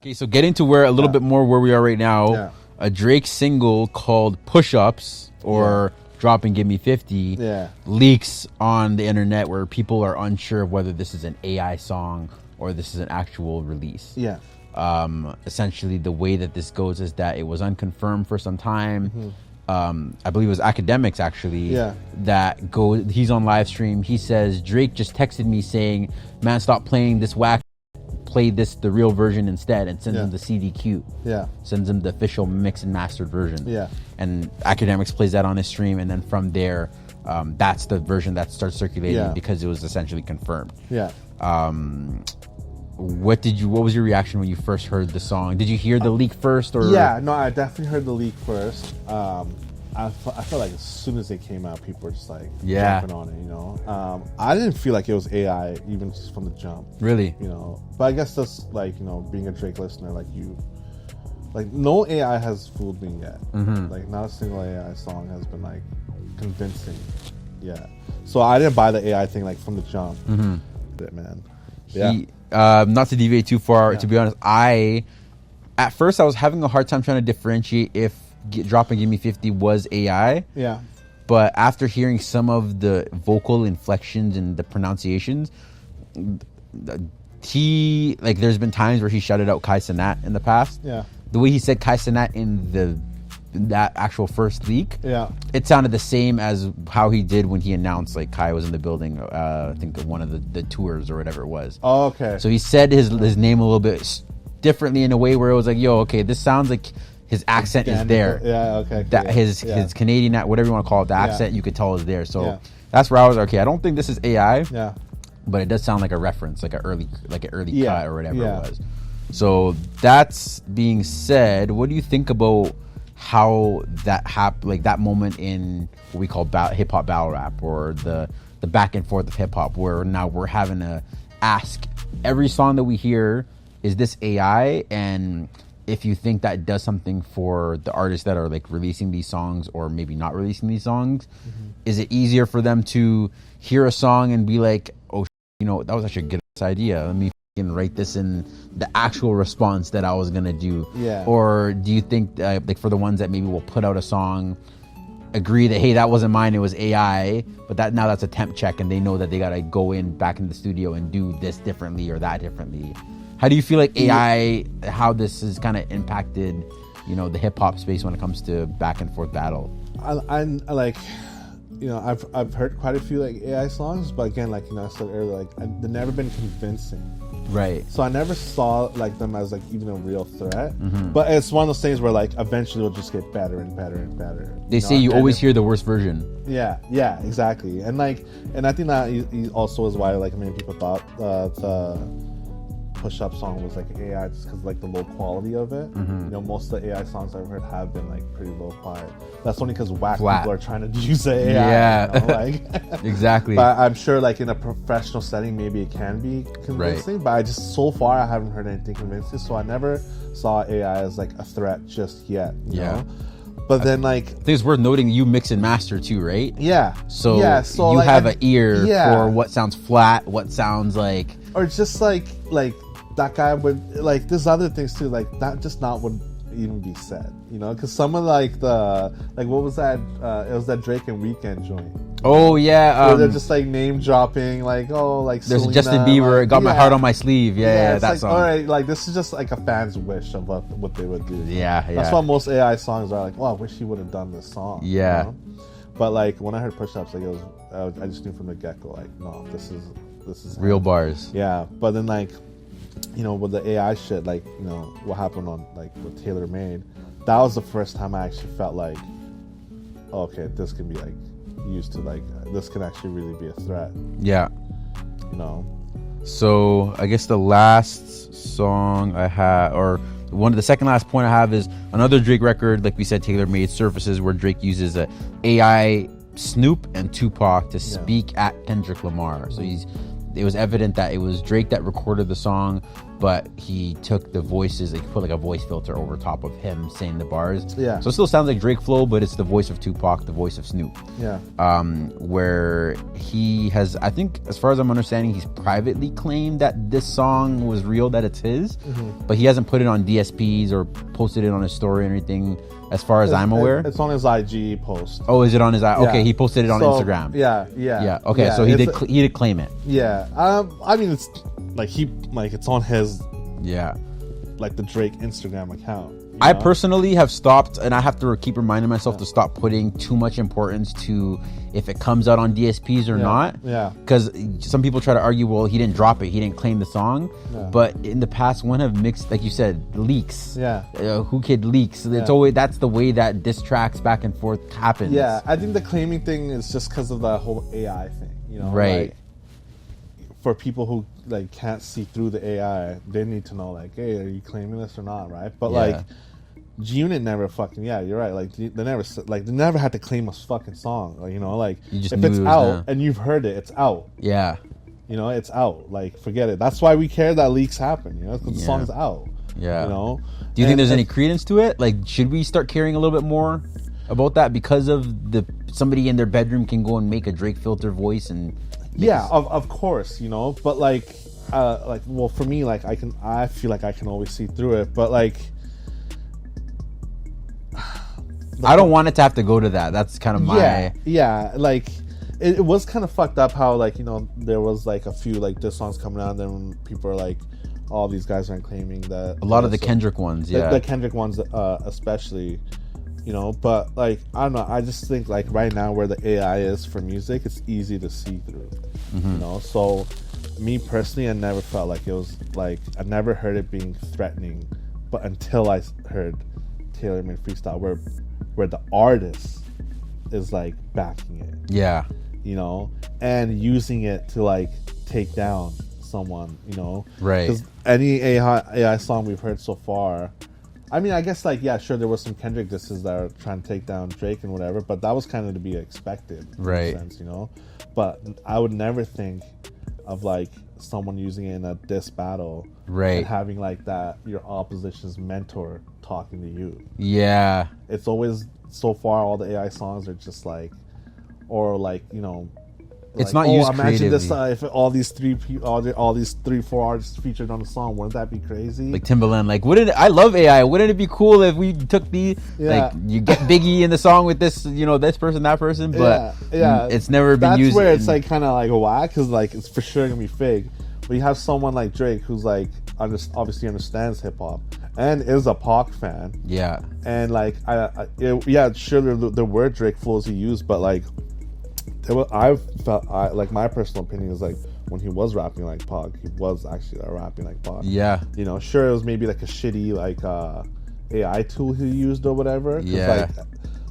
Okay, so getting to where a little bit more where we are right now. Yeah. A Drake single called Push Ups or Drop and Give Me 50 leaks on the internet where people are unsure of whether this is an AI song or this is an actual release. Yeah. Essentially, the way that this goes is that it was unconfirmed for some time. I believe it was Academics actually. That goes. He's on live stream. He says Drake just texted me saying, "Man, stop playing this whack. Play the real version instead," and sends him the CDQ. Sends him the official mixed and mastered version. And Academics plays that on his stream, and then from there, that's the version that starts circulating because it was essentially confirmed. What was your reaction when you first heard the song? Did you hear the leak first, or? No, I definitely heard the leak first. I felt like as soon as it came out, people were just like jumping on it, you know. I didn't feel like it was AI even just from the jump. Really? You know, but I guess that's like, you know, being a Drake listener, like no AI has fooled me yet. Like not a single AI song has been like convincing. So I didn't buy the AI thing like from the jump. Man. Not to deviate too far, to be honest, at first I was having a hard time trying to differentiate if Drop and Give Me 50 was AI. But after hearing some of the vocal inflections and the pronunciations, there's been times where he shouted out Kai Cenat in the past. The way he said Kai Cenat in that actual first leak, it sounded the same as how he did when he announced like Kai was in the building. I think one of the tours or whatever it was. So he said his name a little bit differently in a way where it was like, yo, okay, this sounds like his accent is there. That his Canadian, whatever you want to call it, the accent you could tell is there. So that's where I was like, okay, I don't think this is AI. But it does sound like a reference, like an early cut or whatever it was. So that's being said, what do you think about how that happened, like that moment in what we call hip hop battle rap, or the back and forth of hip hop, where now we're having to ask every song that we hear, is this AI? And if you think that does something for the artists that are like releasing these songs or maybe not releasing these songs, is it easier for them to hear a song and be like, oh, you know, that was actually a good idea, let me write this in the actual response that I was gonna do? Or do you think like for the ones that maybe will put out a song, agree that, hey, that wasn't mine, it was AI, but that's a temp check and they know that they gotta go back in the studio and do this differently or that differently? How do you feel like AI, how this has kind of impacted, you know, the hip hop space when it comes to back and forth battle? I like, you know, I've heard quite a few like AI songs, but again, like, you know, I said earlier, like they've never been convincing. Right. So I never saw like them as like even a real threat. But it's one of those things where like eventually it'll just get better and better and better. They say you always hear the worst version. Yeah, exactly. And I think that also is why like many people thought the Push Up song was like AI just because like the low quality of it. You know, most of the AI songs I've heard have been like pretty low quality. That's only because whack people are trying to use the AI. You know, like exactly. But I'm sure like in a professional setting maybe it can be convincing. But I just so far I haven't heard anything convincing. So I never saw AI as like a threat just yet. You know? But then like, I think it's worth noting you mix and master too, right? So you like, have an ear for what sounds flat, what sounds like, or just like that guy would like, there's other things too, like that just not would even be said, you know, because some of like what was that? It was that Drake and Weeknd joint. Oh yeah, where they're just like name dropping, like, oh, like there's Selena, Justin Bieber, like, got my heart on my sleeve. That like, song. All right, like this is just like a fan's wish of what they would do. That's why most AI songs are like, oh, I wish he would have done this song. You know? But like when I heard Push Ups, like it was, I just knew from the get go, like, no, this is real bars. But then like, you know, with the AI shit, like, you know, what happened on like with Taylor Made, that was the first time I actually felt like, oh, okay, this can be like used to like, this can actually really be a threat. You know. So I guess the last song I have, or the second last point I have, is another Drake record, like we said, Taylor Made, Surfaces, where Drake uses a AI Snoop and Tupac to speak at Kendrick Lamar. So it was evident that it was Drake that recorded the song, but he took the voices, like put like a voice filter over top of him saying the bars. Yeah. So it still sounds like Drake flow, but it's the voice of Tupac, the voice of Snoop. Yeah. Where he has, I think, as far as I'm understanding, he's privately claimed that this song was real, that it's his, but he hasn't put it on DSPs or posted it on his story or anything. As far as I'm aware, it's on his IG post. Oh, is it on his? Okay, he posted it on Instagram. Yeah. Okay, so he did claim it. Yeah. I mean, it's like it's on his like the Drake Instagram account. I personally have stopped, and I have to keep reminding myself to stop putting too much importance to if it comes out on DSPs or not. Yeah. Because some people try to argue, well, he didn't drop it, he didn't claim the song. Yeah. But in the past, one have mixed, like you said, leaks. Yeah. Who Kid leaks. It's always, that's the way that diss tracks back and forth happens. Yeah, I think the claiming thing is just because of the whole AI thing. You know, right? Like, for people who like can't see through the AI, they need to know like, hey, are you claiming this or not, right? But like, G-Unit never fucking you're right. Like they never had to claim a fucking song. Like, you know, like if it's out and you've heard it, it's out. Yeah, you know, it's out. Like forget it. That's why we care that leaks happen. You know, because the song's out. Yeah. You know. Do you think there's any credence to it? Like, should we start caring a little bit more about that because of somebody in their bedroom can go and make a Drake filter voice and. Of course, you know, but like well, for me, like I feel like I can always see through it, but like I don't want it to have to go to that. That's kind of my like it was kind of fucked up how like, you know, there was like a few like diss songs coming out, and then people are like, all these guys aren't claiming that a lot of the Kendrick ones, the Kendrick ones especially. You know, but like I don't know. I just think like right now where the AI is for music, it's easy to see through. You know, so me personally, I never felt like it was like I never heard it being threatening, but until I heard Taylor Made Freestyle, where the artist is like backing it. Yeah, you know, and using it to like take down someone. You know, right? Because any AI song we've heard so far. I mean, I guess, like, yeah, sure, there was some Kendrick disses that are trying to take down Drake and whatever, but that was kind of to be expected, right? In a sense, you know? But I would never think of, like, someone using it in a diss battle, right? And having, like, that, your opposition's mentor talking to you. Yeah. It's always, so far, all the AI songs are just, like, or, like, you know... It's like, not used creatively. Imagine this if all these 3-4 artists featured on the song. Wouldn't that be crazy? Like Timbaland, like I love AI. Wouldn't it be cool if we took like you get Biggie in the song with this, you know, this person, that person, but it's never been used. That's where it's like kind of like whack because like it's for sure gonna be fake. But you have someone like Drake who's like obviously understands hip hop and is a Pac fan. Yeah, and like sure there were Drake flows he used, but like. I felt like my personal opinion is like when he was rapping like Pac, he was actually rapping like Pac. Yeah, you know, sure it was maybe like a shitty like AI tool he used or whatever. Yeah, like,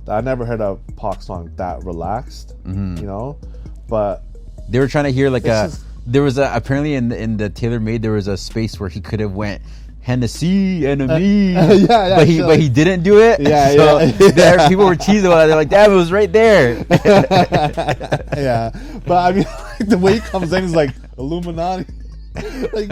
I never heard a Pac song that relaxed. You know, but they were trying to hear like there was apparently in the Taylor Made there was a space where he could have went Hennessy, enemy, but he didn't do it. People were cheesing about it. They're like, "Damn, it was right there." Yeah, but I mean, like, the way he comes in is like Illuminati. Like,